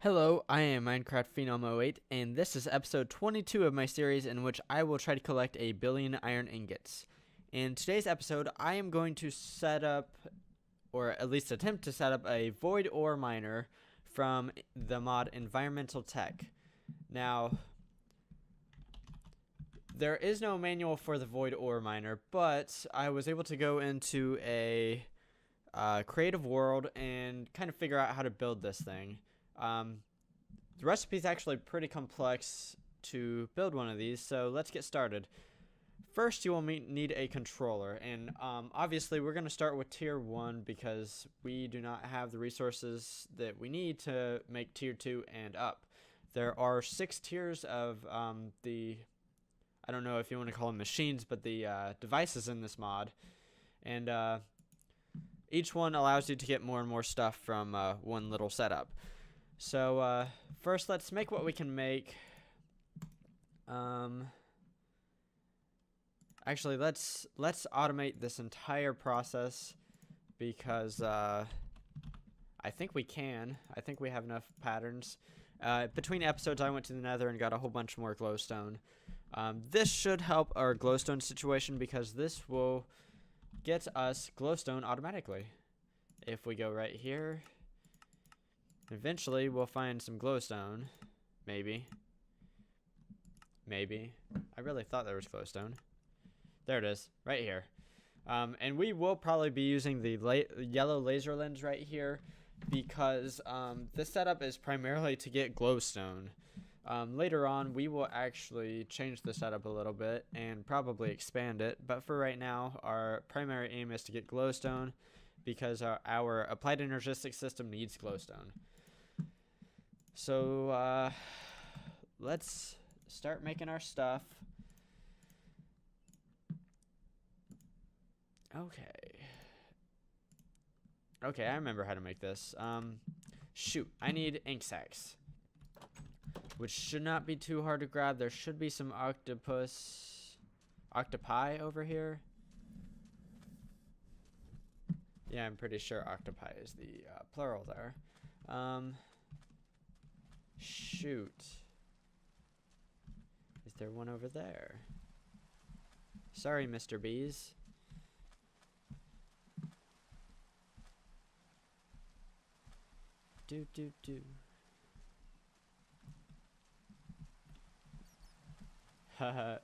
Hello, I am Minecraft Phenom08, and this is episode 22 of my series in which I will try to collect 1,000,000,000 iron ingots. In today's episode, I am going to set up, or at least attempt to set up, a void ore miner from the mod Environmental Tech. Now, there is no manual for the void ore miner, but I was able to go into a creative world and kind of figure out how to build this thing. The recipe is actually pretty complex to build one of these, so let's get started. First, you will need a controller, and obviously we're going to start with tier 1 because we do not have the resources that we need to make tier 2 and up. There are 6 tiers of I don't know if you want to call them machines, but the devices in this mod, and each one allows you to get more and more stuff from one little setup. So first, let's make what we can make. Actually, let's automate this entire process because I think we can. I think we have enough patterns. Between episodes, I went to the Nether and got a whole bunch more glowstone. This should help our glowstone situation because this will get us glowstone automatically. If we go right here. Eventually, we'll find some glowstone. Maybe. I really thought there was glowstone. There it is, right here. And we will probably be using the yellow laser lens right here because this setup is primarily to get glowstone. Later on, we will actually change the setup a little bit and probably expand it. But for right now, our primary aim is to get glowstone because our applied energistic system needs glowstone. So let's start making our stuff. Okay, I remember how to make this. Shoot, I need ink sacs, which should not be too hard to grab. There should be some octopi over here. Yeah, I'm pretty sure octopi is the plural there. Shoot. Is there one over there? Sorry, Mr. Bees. Do. Haha.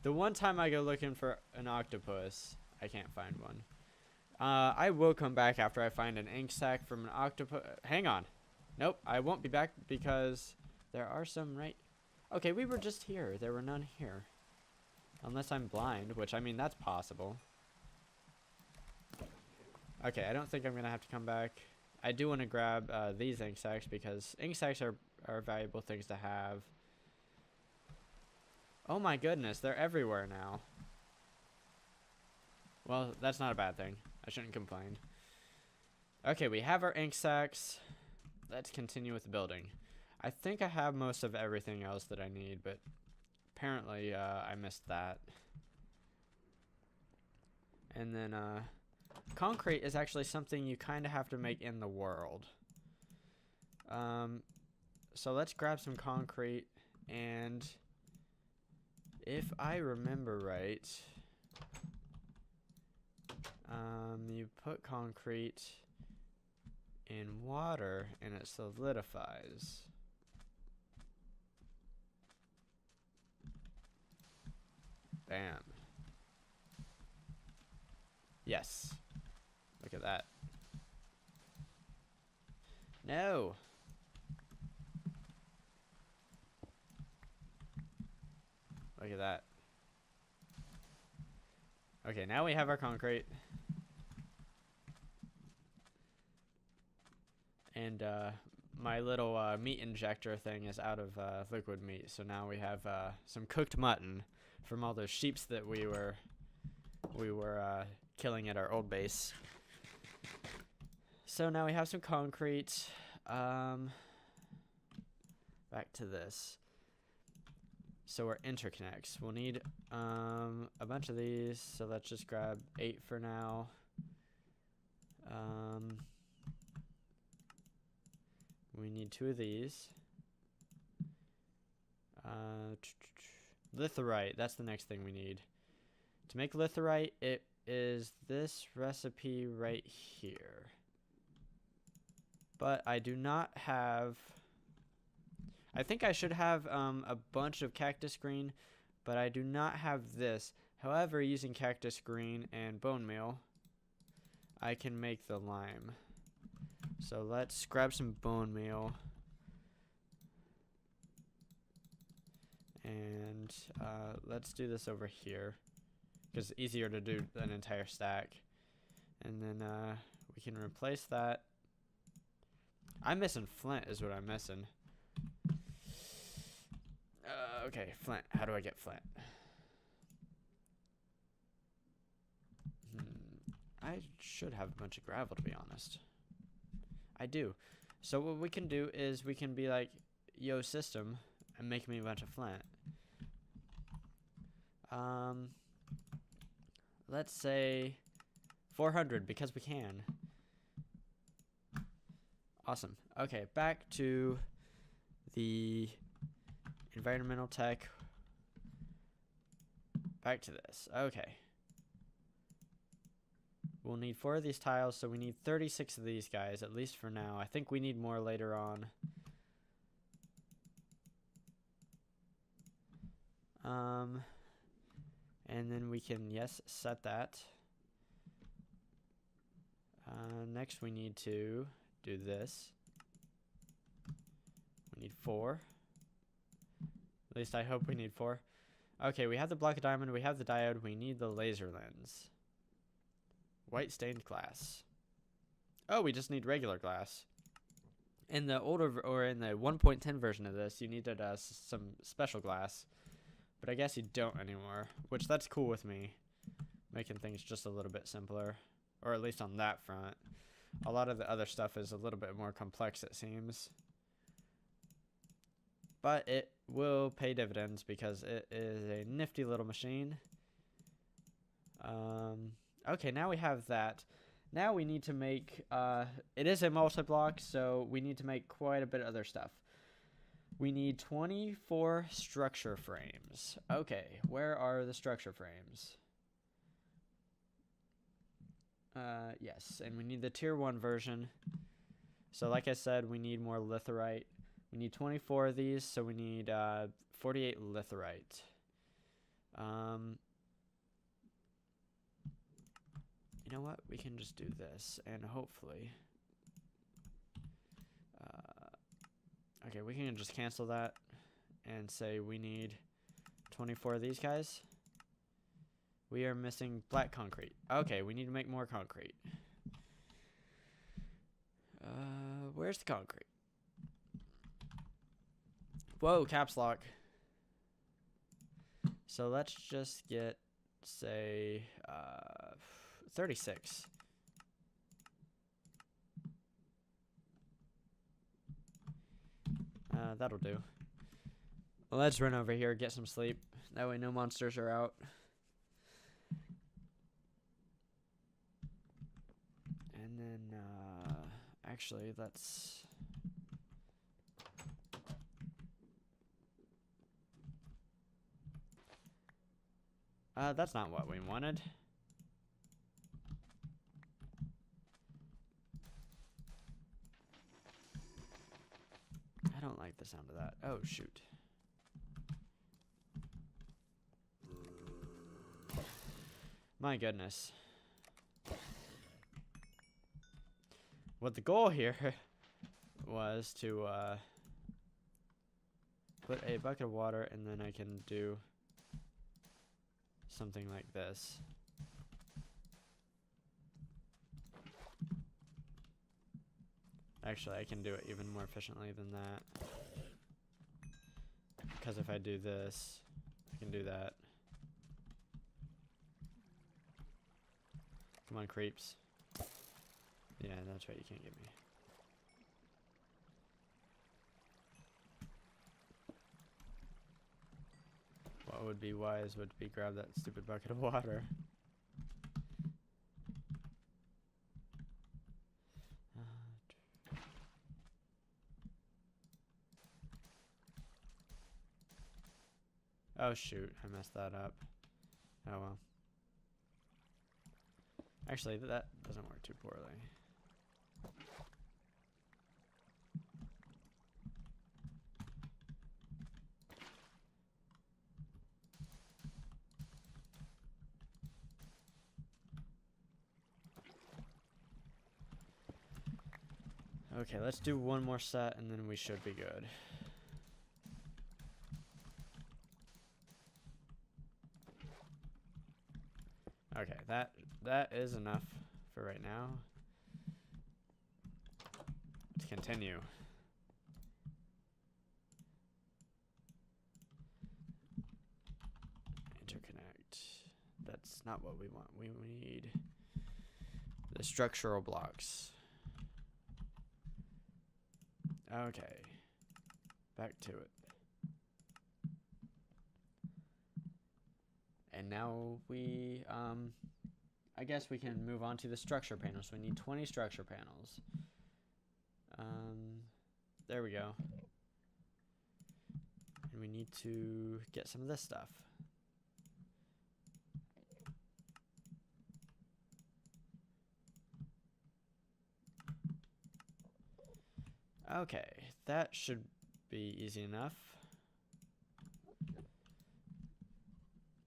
The one time I go looking for an octopus, I can't find one. I will come back after I find an ink sac from an octopus. Hang on. Nope, I won't be back because there are some right... Okay, we were just here. There were none here. Unless I'm blind, which, I mean, that's possible. Okay, I don't think I'm going to have to come back. I do want to grab these ink sacs because ink sacs are valuable things to have. Oh my goodness, they're everywhere now. Well, that's not a bad thing. I shouldn't complain. Okay, we have our ink sacs. Let's continue with the building. I think I have most of everything else that I need, but apparently I missed that. And then concrete is actually something you kind of have to make in the world. So let's grab some concrete, and if I remember right, you put concrete in water and it solidifies. Bam. Yes. Look at that. No. Look at that. Okay, now we have our concrete. And my little meat injector thing is out of liquid meat, so now we have some cooked mutton from all those sheeps that we were killing at our old base. So now we have some concrete. Back to this. So we're interconnects. We'll need a bunch of these, so let's just grab 8 for now. We need 2 of these. Litherite, that's the next thing we need. To make litherite, it is this recipe right here. But I do not have... I think I should have a bunch of cactus green, but I do not have this. However, using cactus green and bone meal, I can make the lime. So let's grab some bone meal. And let's do this over here, because it's easier to do an entire stack. And then we can replace that. I'm missing flint is what I'm missing. Okay, flint. How do I get flint? I should have a bunch of gravel, to be honest. I do. So what we can do is we can be like, yo, system, and make me a bunch of flint. Let's say 400, because we can. Awesome. Okay, back to the environmental tech. Back to this. Okay. We'll need 4 of these tiles, so we need 36 of these guys, at least for now. I think we need more later on. And then we can, yes, set that. Next we need to do this. We need 4. At least I hope we need 4. Okay, we have the block of diamond, we have the diode, we need the laser lens. White stained glass. Oh, we just need regular glass. In the older, or in the 1.10 version of this, you needed some special glass. But I guess you don't anymore, which that's cool with me. Making things just a little bit simpler. Or at least on that front. A lot of the other stuff is a little bit more complex, it seems. But it will pay dividends because it is a nifty little machine. Okay, now we have that. Now we need to make, it is a multi-block, so we need to make quite a bit of other stuff. We need 24 structure frames. Okay, where are the structure frames? Yes, and we need the tier 1 version. So like I said, we need more litherite. We need 24 of these, so we need 48 litherite. You know what? We can just do this, and hopefully... okay, we can just cancel that and say we need 24 of these guys. We are missing black concrete. Okay, we need to make more concrete. Where's the concrete? Whoa, caps lock. So let's just get, say, 36. That'll do. Let's run over here, get some sleep. That way no monsters are out. And then, actually, let's... that's not what we wanted. I don't like the sound of that. Oh, shoot. My goodness. What the goal here was to put a bucket of water, and then I can do something like this. Actually, I can do it even more efficiently than that. Because if I do this, I can do that. Come on, creeps. Yeah, that's right, you can't get me. What would be wise would be grab that stupid bucket of water. Oh shoot, I messed that up. Oh well. Actually, that doesn't work too poorly. Okay, let's do one more set and then we should be good. Okay, that is enough for right now. Let's continue. Interconnect. That's not what we want. We need the structural blocks. Okay. Back to it. And now we, I guess we can move on to the structure panels. We need 20 structure panels. There we go. And we need to get some of this stuff. Okay, that should be easy enough.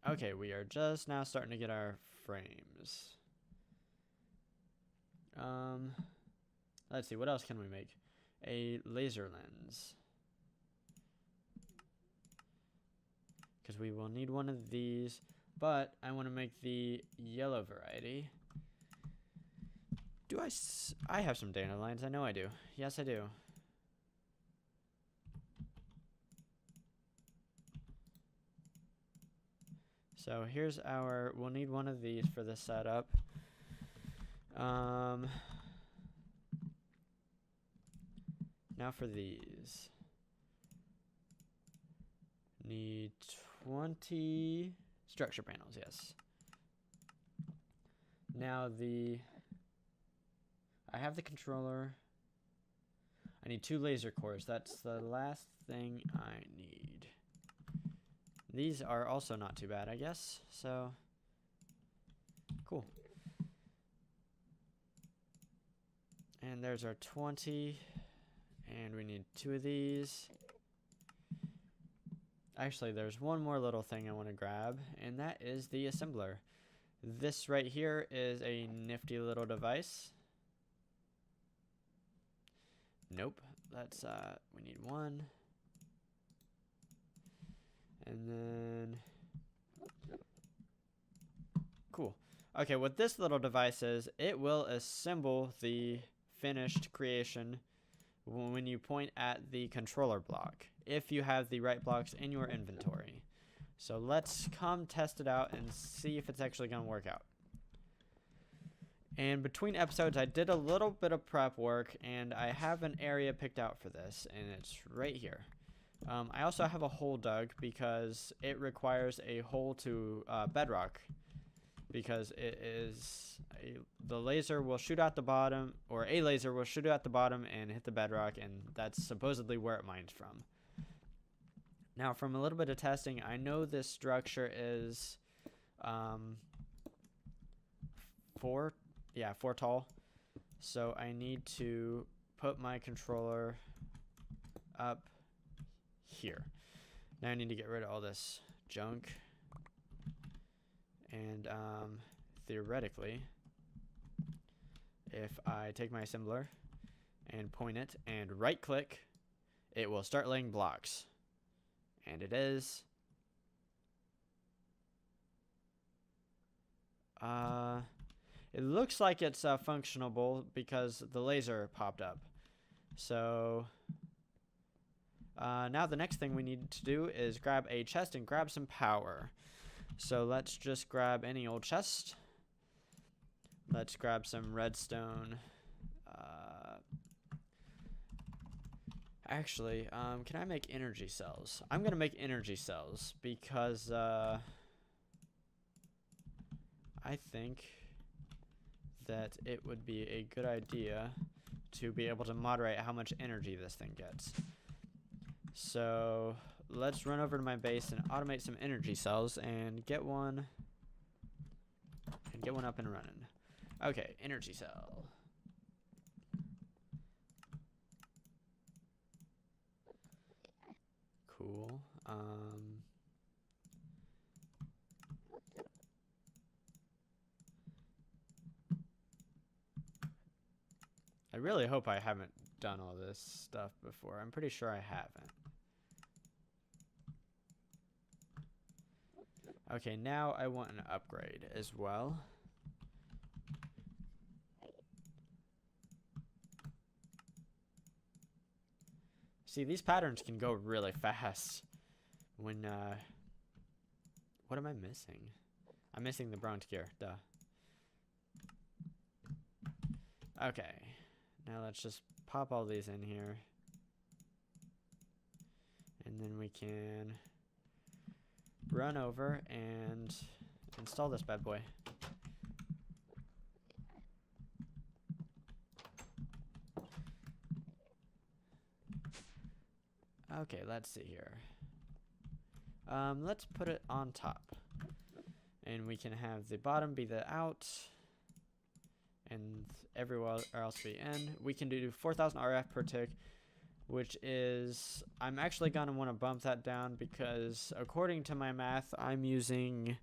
Okay, we are just now starting to get our frames. Let's see, what else can we make? A laser lens. Because we will need one of these, but I want to make the yellow variety. Do I have some dandelions? I know I do. Yes, I do. So here's we'll need one of these for the setup. Now for these. Need 20 structure panels, yes. Now I have the controller. I need 2 laser cores. That's the last thing I need. These are also not too bad, I guess. So, cool. And there's our 20. And we need 2 of these. Actually, there's one more little thing I want to grab, and that is the assembler. This right here is a nifty little device. Nope. Let's, we need 1. And then, cool. Okay, what this little device is, it will assemble the finished creation when you point at the controller block, if you have the right blocks in your inventory. So let's come test it out and see if it's actually going to work out. And between episodes, I did a little bit of prep work, and I have an area picked out for this, and it's right here. I also have a hole dug because it requires a hole to bedrock, because it is the laser will shoot out the bottom, or a laser will shoot out the bottom and hit the bedrock, and that's supposedly where it mines from. Now, from a little bit of testing, I know this structure is 4 tall, so I need to put my controller up here. Now I need to get rid of all this junk, and theoretically, if I take my assembler and point it and right click, it will start laying blocks, and it is. It looks like it's functionable because the laser popped up. So now the next thing we need to do is grab a chest and grab some power. So let's just grab any old chest. Let's grab some redstone. Actually, can I make energy cells? I'm gonna make energy cells because I think that it would be a good idea to be able to moderate how much energy this thing gets. So let's run over to my base and automate some energy cells and get one up and running. Okay, energy cell. Cool. I really hope I haven't done all this stuff before. I'm pretty sure I haven't. Okay, now I want an upgrade as well. See, these patterns can go really fast when, what am I missing? I'm missing the bronze gear, duh. Okay, now let's just pop all these in here. And then we can run over and install this bad boy. Okay, let's see here. Let's put it on top. And we can have the bottom be the out. And everywhere else be in. We can do 4,000 RF per tick, which is... I'm actually going to want to bump that down because according to my math, I'm using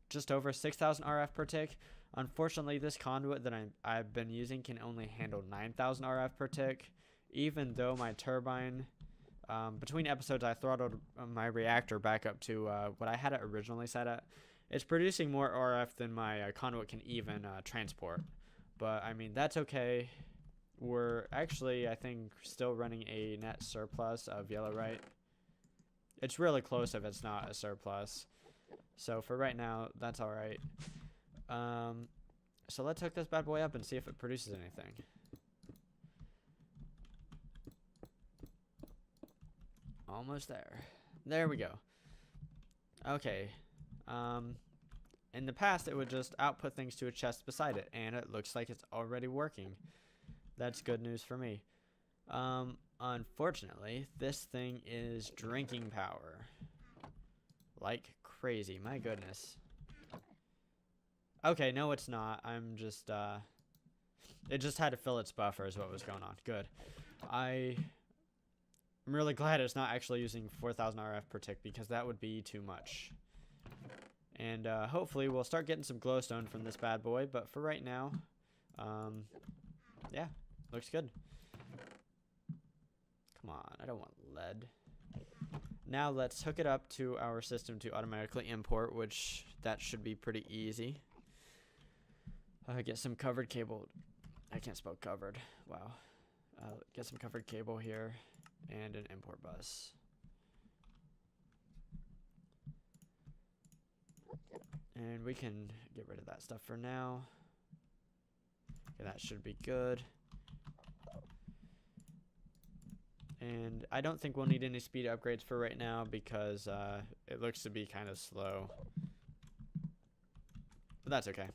just over 6,000 RF per tick. Unfortunately, this conduit that I've been using can only handle 9,000 RF per tick. Even though my turbine, between episodes, I throttled my reactor back up to what I had it originally set at. It's producing more RF than my conduit can even transport. But, I mean, that's okay. We're actually, I think, still running a net surplus of yellow, right? It's really close if it's not a surplus. So, for right now, that's alright. So, let's hook this bad boy up and see if it produces anything. Almost there. There we go. Okay. In the past, it would just output things to a chest beside it, and it looks like it's already working. That's good news for me. Unfortunately, this thing is drinking power. Like crazy. My goodness. Okay, no, it's not. I'm just, it just had to fill its buffer is what was going on. Good. I'm really glad it's not actually using 4,000 RF per tick because that would be too much. And hopefully we'll start getting some glowstone from this bad boy. But for right now, yeah, looks good. Come on, I don't want lead. Now let's hook it up to our system to automatically import, which that should be pretty easy. Get some covered cable. I can't spell covered. Wow. Get some covered cable here. And an import bus. And we can get rid of that stuff for now. Okay, that should be good. And I don't think we'll need any speed upgrades for right now because it looks to be kind of slow. But that's okay.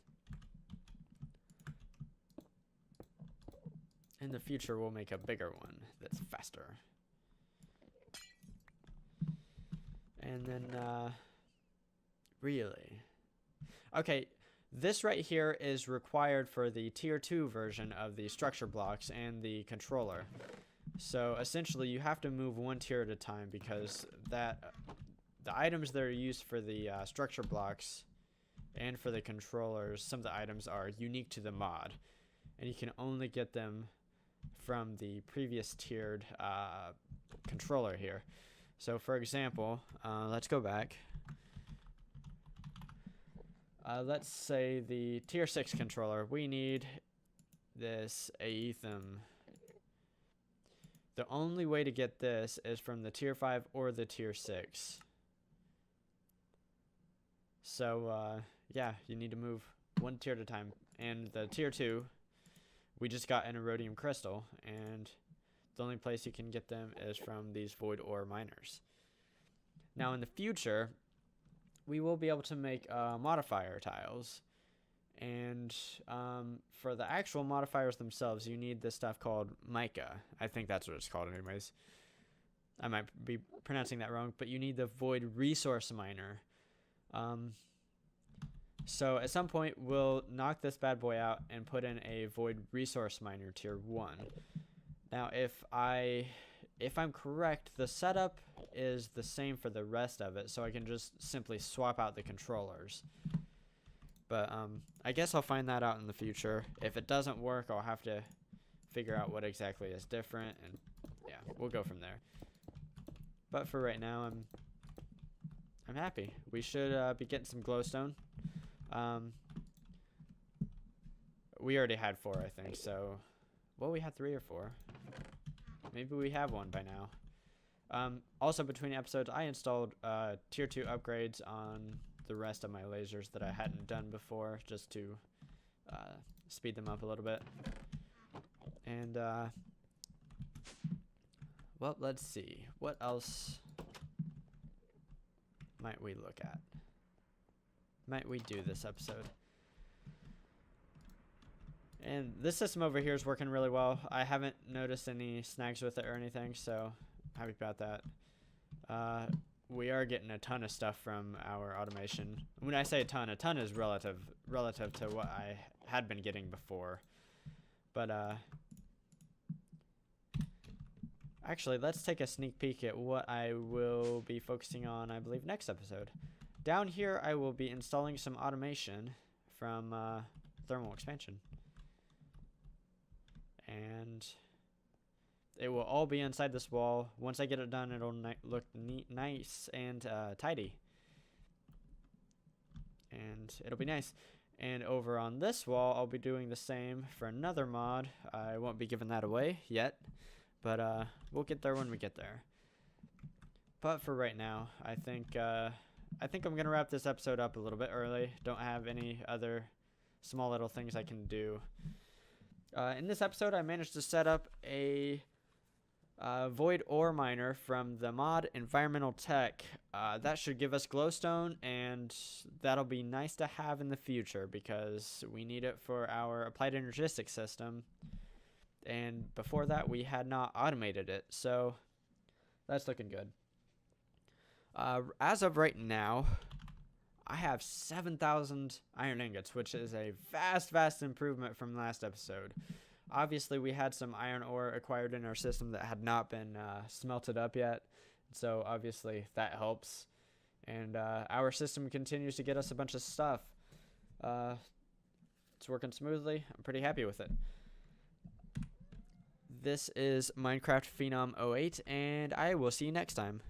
In the future, we'll make a bigger one that's faster. And then, really? Okay, this right here is required for the tier 2 version of the structure blocks and the controller. So essentially, you have to move one tier at a time because the items that are used for the structure blocks and for the controllers, some of the items are unique to the mod. And you can only get them from the previous tiered controller here. So for example, let's go back. Let's say the tier 6 controller. We need this Aethum. The only way to get this is from the tier 5 or the tier 6. So yeah, you need to move one tier at a time. And the tier 2, we just got an erodium crystal, and the only place you can get them is from these void ore miners. Now in the future, we will be able to make modifier tiles. And for the actual modifiers themselves, you need this stuff called mica. I think that's what it's called anyways. I might be pronouncing that wrong, but you need the void resource miner. So at some point, we'll knock this bad boy out and put in a void resource miner tier 1. Now, if I'm correct, the setup is the same for the rest of it, so I can just simply swap out the controllers. But I guess I'll find that out in the future. If it doesn't work, I'll have to figure out what exactly is different, and yeah, we'll go from there. But for right now, I'm happy. We should be getting some glowstone. We already had 4, I think, so... Well, we had 3 or 4. Maybe we have 1 by now. Also, between episodes, I installed tier 2 upgrades on the rest of my lasers that I hadn't done before, just to speed them up a little bit. And, well, let's see. What else might we look at? Might we do this episode? And this system over here is working really well. I haven't noticed any snags with it or anything, so happy about that. We are getting a ton of stuff from our automation. When I say a ton is relative to what I had been getting before. But actually, let's take a sneak peek at what I will be focusing on, I believe, next episode. Down here, I will be installing some automation from thermal expansion. And it will all be inside this wall. Once I get it done, it'll look neat, nice and tidy. And it'll be nice. And over on this wall, I'll be doing the same for another mod. I won't be giving that away yet, but we'll get there when we get there. But for right now, I think I'm gonna wrap this episode up a little bit early. Don't have any other small little things I can do. In this episode, I managed to set up a void ore miner from the mod Environmental Tech. That should give us glowstone, and that'll be nice to have in the future because we need it for our applied energistic system. And before that, we had not automated it, so that's looking good. As of right now, I have 7,000 iron ingots, which is a vast improvement from last episode. Obviously, we had some iron ore acquired in our system that had not been smelted up yet, so obviously that helps. And our system continues to get us a bunch of stuff. It's working smoothly. I'm pretty happy with it. This is Minecraft Phenom 08, and I will see you next time.